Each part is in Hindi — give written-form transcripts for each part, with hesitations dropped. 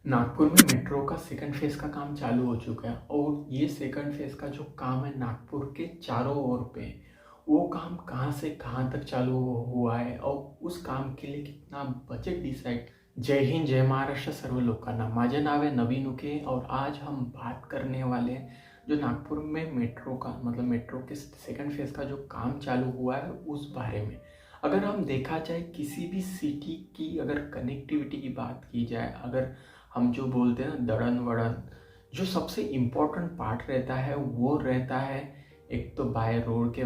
नागपुर में मेट्रो का सेकंड फेज़ का काम चालू हो चुका है और ये सेकंड फेज़ का जो काम है नागपुर के चारों ओर पे, वो काम कहाँ से कहाँ तक चालू हुआ है और उस काम के लिए कितना बजट डिसाइड। जय हिंद, जय महाराष्ट्र सर्व लोकांना। माझे नाव है नवीन उके और आज हम बात करने वाले हैं जो नागपुर में मेट्रो का मतलब मेट्रो के सेकंड फेज़ का जो काम चालू हुआ है उस बारे में। अगर हम देखा जाए किसी भी सिटी की अगर कनेक्टिविटी की बात की जाए, अगर हम जो बोलते हैं ना दड़न वड़न, जो सबसे इम्पोर्टेंट पार्ट रहता है वो रहता है एक तो बाय रोड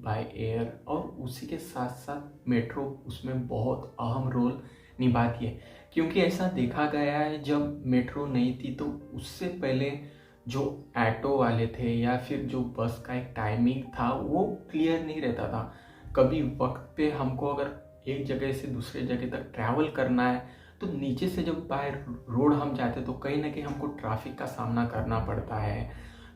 बाय एयर, और उसी के साथ साथ मेट्रो उसमें बहुत अहम रोल निभाती है। क्योंकि ऐसा देखा गया है जब मेट्रो नहीं थी तो उससे पहले जो ऑटो वाले थे या फिर जो बस का एक टाइमिंग था वो क्लियर नहीं रहता था। कभी वक्त पे हमको अगर एक जगह से दूसरे जगह तक ट्रैवल करना है तो नीचे से जब बाय रोड हम जाते तो कहीं ना कहीं हमको ट्रैफिक का सामना करना पड़ता है।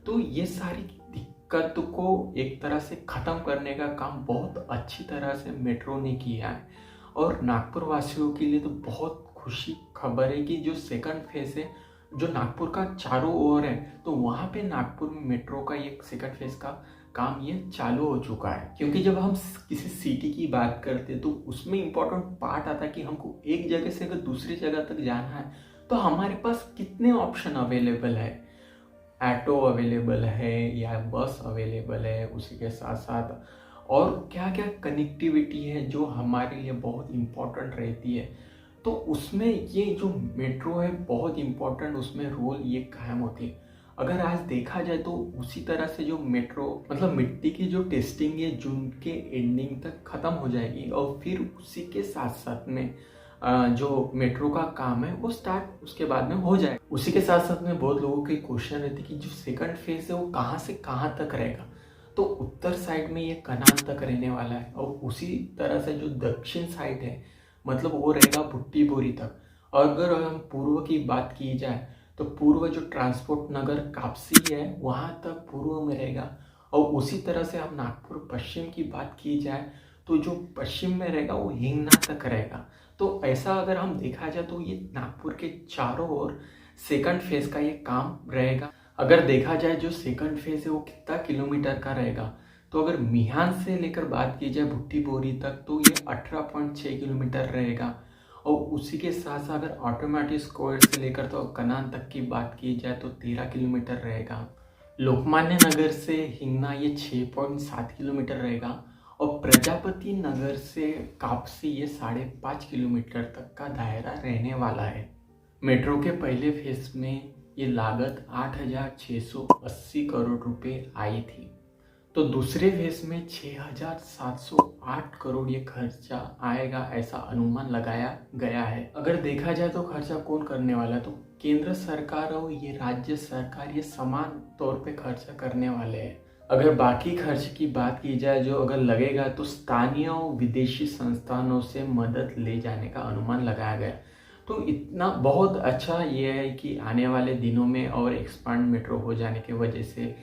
तो ये सारी दिक्कत को एक तरह से ख़त्म करने का काम बहुत अच्छी तरह से मेट्रो ने किया है और नागपुर वासियों के लिए तो बहुत खुशी खबर है कि जो सेकंड फेज़ है जो नागपुर का चारों ओर है तो वहाँ पे नागपुर में मेट्रो का ये सेकंड फेज़ का काम ये चालू हो चुका है। क्योंकि जब हम किसी सिटी की बात करते तो उसमें इम्पोर्टेंट पार्ट आता है कि हमको एक जगह से अगर दूसरी जगह तक जाना है तो हमारे पास कितने ऑप्शन अवेलेबल है। ऑटो अवेलेबल है या बस अवेलेबल है, उसी के साथ साथ और क्या क्या कनेक्टिविटी है जो हमारे लिए बहुत इम्पोर्टेंट रहती है। तो उसमें ये जो मेट्रो है बहुत इम्पोर्टेंट उसमें रोल ये कायम होती है। अगर आज देखा जाए तो उसी तरह से जो मेट्रो मतलब मिट्टी की जो टेस्टिंग है जून के एंडिंग तक ख़त्म हो जाएगी और फिर उसी के साथ साथ में जो मेट्रो का काम है वो स्टार्ट उसके बाद में हो जाए। उसी के साथ साथ में बहुत लोगों की क्वेश्चन रहती है कि जो सेकंड फेज है वो कहाँ से कहाँ तक रहेगा। तो उत्तर साइड में ये कनान तक रहने वाला है और उसी तरह से जो दक्षिण साइड है मतलब वो रहेगा भुट्टी बोरी तक। और अगर हम पूर्व की बात की जाए तो पूर्व जो ट्रांसपोर्ट नगर कापसी है वहाँ तक पूर्व में रहेगा। और उसी तरह से हम नागपुर पश्चिम की बात की जाए तो जो पश्चिम में रहेगा वो हिंगना तक रहेगा। तो ऐसा अगर हम देखा जाए तो ये नागपुर के चारों ओर सेकंड फेज का ये काम रहेगा। अगर देखा जाए जो सेकंड फेज है वो कितना किलोमीटर का रहेगा तो अगर मिहान से लेकर बात की जाए भुट्टी बोरी तक तो ये 18.6 किलोमीटर रहेगा। और उसी के साथ साथ अगर ऑटोमेटिक स्क्वायर से लेकर तो कनान तक की बात की जाए तो 13 किलोमीटर रहेगा। लोकमान्य नगर से हिंगना ये 6.7 किलोमीटर रहेगा और प्रजापति नगर से कापसी ये 5.5 किलोमीटर तक का दायरा रहने वाला है। मेट्रो के पहले फेज में ये लागत 8,680 करोड़ रुपए आई थी तो दूसरे फेज में 6,708 करोड़ ये खर्चा आएगा ऐसा अनुमान लगाया गया है। अगर देखा जाए तो खर्चा कौन करने वाला है तो केंद्र सरकार और ये राज्य सरकार ये समान तौर पे खर्चा करने वाले हैं। अगर बाकी खर्च की बात की जाए जो अगर लगेगा तो स्थानीय और विदेशी संस्थानों से मदद ले जाने का अनुमान लगाया गया। तो इतना बहुत अच्छा ये है कि आने वाले दिनों में और एक्सपांड मेट्रो हो जाने की वजह से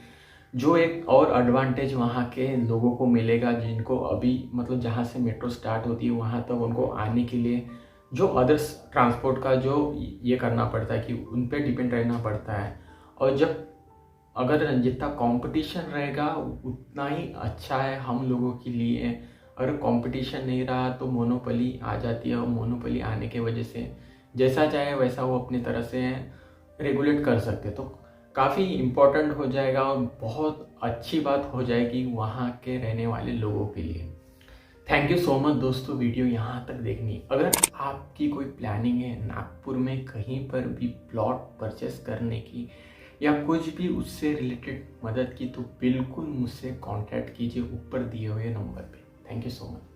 जो एक और एडवांटेज वहाँ के लोगों को मिलेगा जिनको अभी मतलब जहाँ से मेट्रो स्टार्ट होती है वहाँ तक उनको आने के लिए जो अदर्स ट्रांसपोर्ट का जो ये करना पड़ता है कि उन पे डिपेंड रहना पड़ता है। और जब अगर जितना कंपटीशन रहेगा उतना ही अच्छा है हम लोगों के लिए। अगर कंपटीशन नहीं रहा तो मोनोपोली आ जाती है और मोनोपोली आने के वजह से जैसा चाहे वैसा वो अपनी तरह से रेगुलेट कर सकते तो काफ़ी इम्पोर्टेंट हो जाएगा और बहुत अच्छी बात हो जाएगी वहाँ के रहने वाले लोगों के लिए। थैंक यू सो मच दोस्तों वीडियो यहाँ तक देखनी। अगर आपकी कोई प्लानिंग है नागपुर में कहीं पर भी प्लॉट परचेस करने की या कुछ भी उससे रिलेटेड मदद की तो बिल्कुल मुझसे कांटेक्ट कीजिए ऊपर दिए हुए नंबर पे। Thank you so much.